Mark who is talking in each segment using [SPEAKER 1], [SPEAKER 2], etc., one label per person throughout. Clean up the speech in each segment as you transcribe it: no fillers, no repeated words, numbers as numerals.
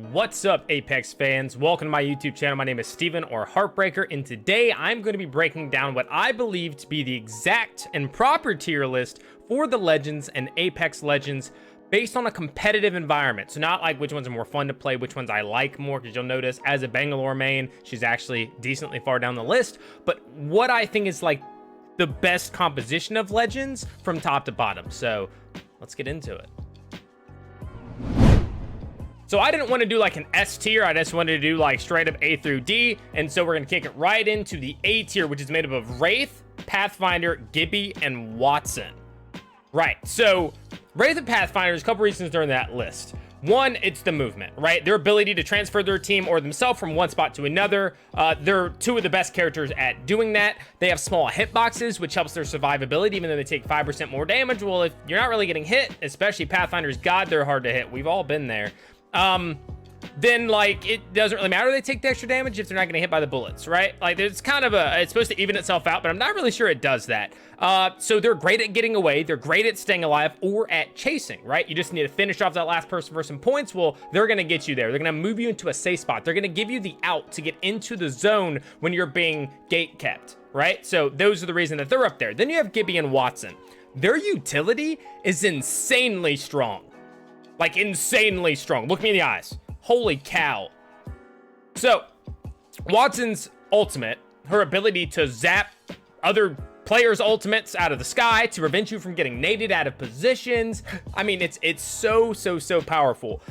[SPEAKER 1] What's up, Apex fans? Welcome to my YouTube channel. My name is Steven, or Heartbreaker, and today I'm going to be breaking down what I believe to be the exact and proper tier list for the Legends and Apex Legends based on a competitive environment. So not like which ones are more fun to play, which ones I like more, because you'll notice as a Bangalore main, she's actually decently far down the list, but what I think is like the best composition of Legends from top to bottom. So let's get into it. So I didn't want to do like an S tier. I just wanted to do like straight up A through D. And so we're going to kick it right into the A tier, which is made up of Wraith, Pathfinder, Gibby, and Watson. Right. So Wraith and Pathfinder, there's a couple reasons they're in that list. One, it's the movement, right? Their ability to transfer their team or themselves from one spot to another. They're two of the best characters at doing that. They have small hitboxes, which helps their survivability, even though they take 5% more damage. Well, if you're not really getting hit, especially Pathfinders, God, they're hard to hit. We've all been there. Then like it doesn't really matter they take the extra damage if they're not getting hit by the bullets, right? Like there's kind of it's supposed to even itself out, but I'm not really sure it does that. So they're great at getting away, they're great at staying alive or at chasing, right? You just need to finish off that last person for some points. Well, they're gonna get you there. They're gonna move you into a safe spot. They're gonna give you the out to get into the zone when you're being gate kept, right? So those are the reason that they're up there. Then you have Gibby and Watson. Their utility is insanely strong. Like insanely strong. Look me in the eyes. Holy cow. So Watson's ultimate, her ability to zap other players' ultimates out of the sky to prevent you from getting naded out of positions. I mean, it's so powerful.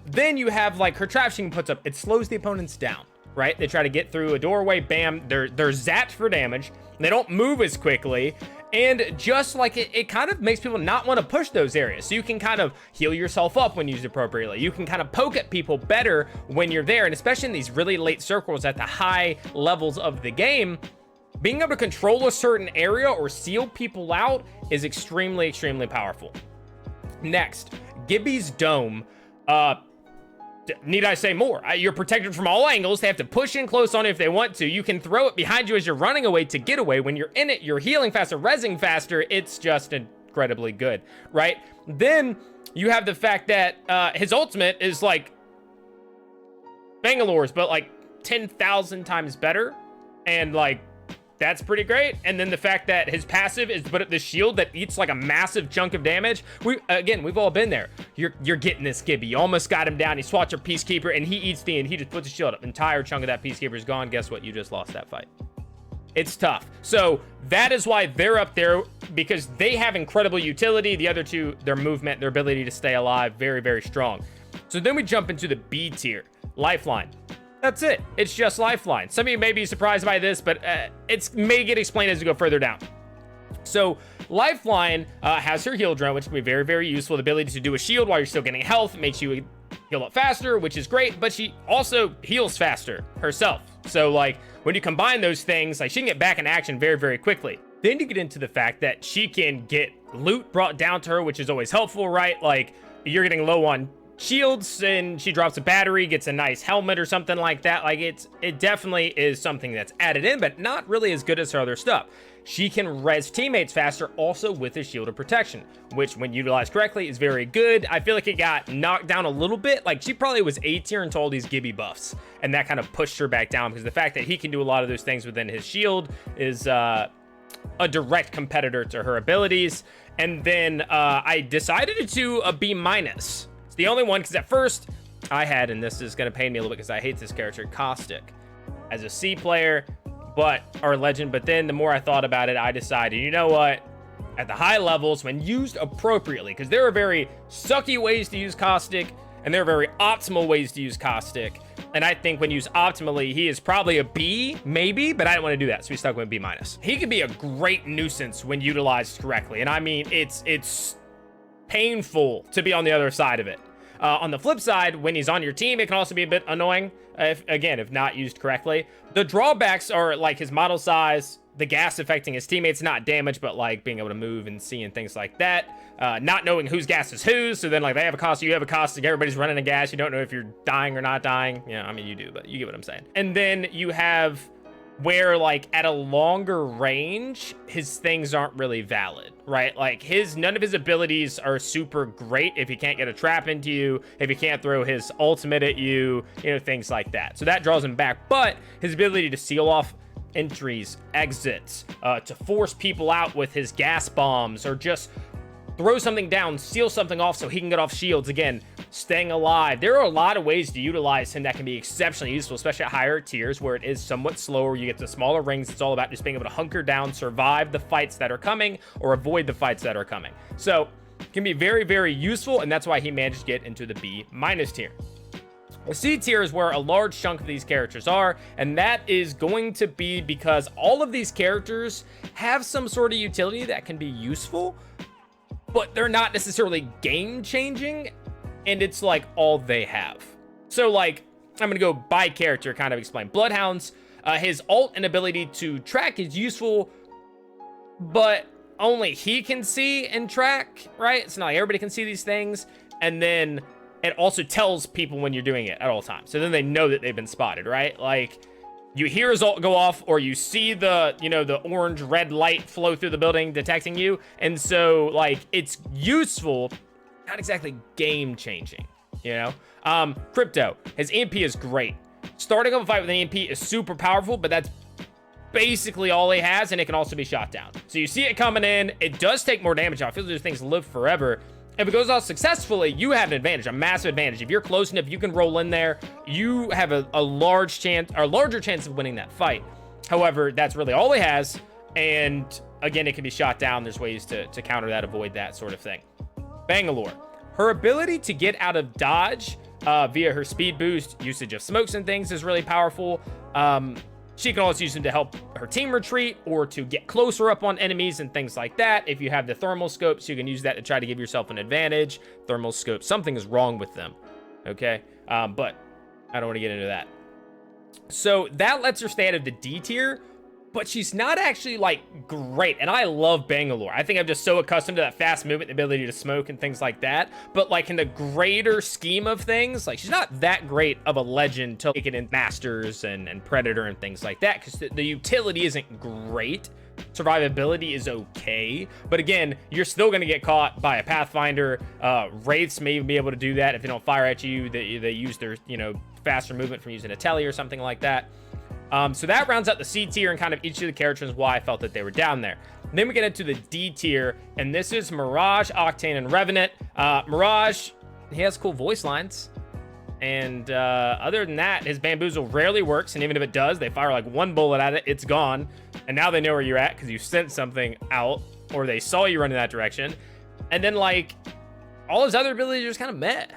[SPEAKER 1] Then you have like her trap she can put up. It slows the opponents down, right? They try to get through a doorway, bam, they're zapped for damage. They don't move as quickly. And just like it kind of makes people not want to push those areas. So you can kind of heal yourself up when used appropriately. You can kind of poke at people better when you're there. And especially in these really late circles at the high levels of the game, being able to control a certain area or seal people out is extremely powerful. Next, Gibby's dome. Need I say more? You're protected from all angles. They have to push in close on it if they want to. You can throw it behind you as you're running away to get away. When you're in it, you're healing faster, rezzing faster. It's just incredibly good, right? Then you have the fact that his ultimate is like Bangalore's, but like 10,000 times better. And like, that's pretty great. And then the fact that his passive is to put up this shield that eats like a massive chunk of damage. We've all been there. You're getting this Gibby. You almost got him down. He swats your Peacekeeper and he eats the end. He just puts a shield up. Entire chunk of that Peacekeeper is gone. Guess what? You just lost that fight. It's tough. So that is why they're up there, because they have incredible utility. The other two, their movement, their ability to stay alive, very strong. So then we jump into the B tier, Lifeline. That's it. It's just Lifeline. Some of you may be surprised by this, but it may get explained as we go further down. So Lifeline has her heal drone, which can be very useful. The ability to do a shield while you're still getting health makes you heal up faster, which is great, but she also heals faster herself. So like when you combine those things, like she can get back in action very quickly. Then you get into the fact that she can get loot brought down to her, which is always helpful, right? Like you're getting low on shields and she drops a battery, gets a nice helmet or something like that. Like it definitely is something that's added in, but not really as good as her other stuff. She can res teammates faster also with a shield of protection, which when utilized correctly is very good. I feel like it got knocked down a little bit. Like she probably was A tier until all these Gibby buffs, and that kind of pushed her back down, because the fact that he can do a lot of those things within his shield is a direct competitor to her abilities. And then I decided to a B-. The only one, because at first I had, and this is going to pain me a little bit because I hate this character, Caustic, as a C player, or legend. But then the more I thought about it, I decided, you know what? At the high levels, when used appropriately, because there are very sucky ways to use Caustic, and there are very optimal ways to use Caustic. And I think when used optimally, he is probably a B, maybe, but I didn't want to do that, so we stuck with B-. He could be a great nuisance when utilized correctly. And I mean, it's painful to be on the other side of it. On the flip side, when he's on your team, it can also be a bit annoying, if not used correctly. The drawbacks are like his model size, the gas affecting his teammates, not damage, but like being able to move and see and things like that. Not knowing whose gas is whose, so then like they have a Caustic, you have a Caustic, everybody's running a gas, you don't know if you're dying or not dying. Yeah, I mean you do, but you get what I'm saying. And then you have where like at a longer range, his things aren't really valid, right? Like none of his abilities are super great if he can't get a trap into you, if he can't throw his ultimate at you, you know, things like that. So that draws him back, but his ability to seal off entries, exits, to force people out with his gas bombs, or just throw something down, seal something off so he can get off shields. Again, staying alive. There are a lot of ways to utilize him that can be exceptionally useful, especially at higher tiers where it is somewhat slower. You get to smaller rings. It's all about just being able to hunker down, survive the fights that are coming, or avoid the fights that are coming. So it can be very, very useful, and that's why he managed to get into the B- tier. The C tier is where a large chunk of these characters are, and that is going to be because all of these characters have some sort of utility that can be useful, but they're not necessarily game-changing, and it's like all they have. So like, I'm gonna go by character, kind of explain. Bloodhounds, his ult and ability to track is useful, but only he can see and track, right? It's not like everybody can see these things, and then it also tells people when you're doing it at all times. So then they know that they've been spotted, right? Like, you hear his ult go off, or you see the, you know, the orange red light flow through the building detecting you. And so like, it's useful, not exactly game changing, you know? Crypto, his EMP is great. Starting up a fight with an EMP is super powerful, but that's basically all he has, and it can also be shot down. So you see it coming in, it does take more damage. I feel like those things live forever. If it goes off successfully, you have an advantage, a massive advantage. If you're close enough, you can roll in there. You have a large chance, or larger chance of winning that fight. However, that's really all he has. And again, it can be shot down. There's ways to counter that, avoid that sort of thing. Bangalore, her ability to get out of dodge via her speed boost, usage of smokes and things is really powerful. She can also use them to help her team retreat or to get closer up on enemies and things like that. If you have the thermal scopes, you can use that to try to give yourself an advantage. Thermal scopes, something is wrong with them, okay? But I don't want to get into that. So that lets her stay out of the D tier, but she's not actually like great. And I love Bangalore. I think I'm just so accustomed to that fast movement, the ability to smoke and things like that. But like in the greater scheme of things, like she's not that great of a legend to take it in Masters and Predator and things like that, because the utility isn't great. Survivability is okay, but again, you're still going to get caught by a pathfinder. Wraiths may even be able to do that if they don't fire at you. They use their, you know, faster movement from using a telly or something like that. So that rounds out the C tier and kind of each of the characters, why I felt that they were down there. And then we get into the D tier, and this is Mirage, Octane, and Revenant. Mirage, he has cool voice lines. And other than that, his bamboozle rarely works, and even if it does, they fire like one bullet at it, it's gone. And now they know where you're at because you sent something out, or they saw you run in that direction. And then like, all his other abilities are just kind of meh.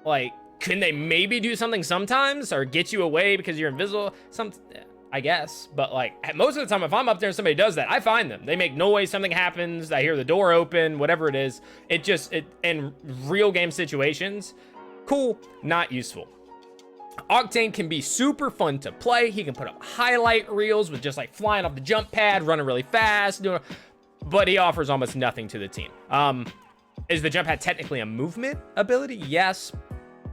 [SPEAKER 1] Like, can they maybe do something sometimes or get you away because you're invisible? I guess. But like most of the time, if I'm up there and somebody does that, I find them. They make noise, something happens, I hear the door open, whatever it is. It in real game situations, cool, not useful. Octane can be super fun to play. He can put up highlight reels with just like flying off the jump pad, running really fast, but he offers almost nothing to the team. Is the jump pad technically a movement ability? Yes,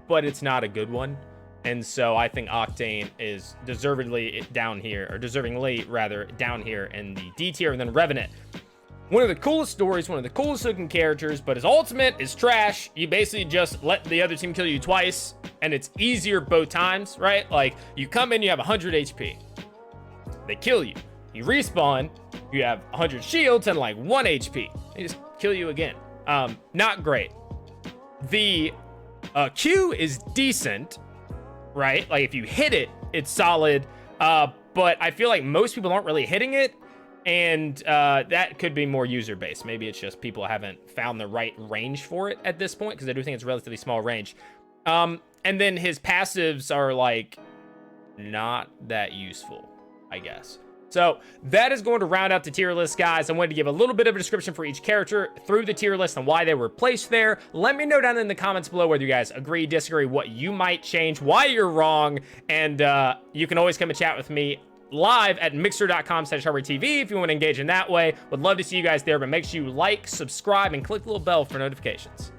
[SPEAKER 1] but it's not a good one. And so I think Octane is deservingly down here down here in the D tier. And then Revenant, one of the coolest stories, one of the coolest looking characters, but his ultimate is trash. You basically just let the other team kill you twice, and it's easier both times, right? Like, you come in, you have 100 HP. They kill you. You respawn, you have 100 shields and like 1 HP. They just kill you again. Not great. The Q is decent, right? Like if you hit it, it's solid. But I feel like most people aren't really hitting it, and that could be more user-based. Maybe it's just people haven't found the right range for it at this point, because I do think it's relatively small range. And then his passives are like not that useful, I guess. So that is going to round out the tier list, guys. I wanted to give a little bit of a description for each character through the tier list and why they were placed there. Let me know down in the comments below whether you guys agree, disagree, what you might change, why you're wrong. And you can always come and chat with me live at mixer.com/HarvardTV if you want to engage in that way. Would love to see you guys there, but make sure you like, subscribe, and click the little bell for notifications.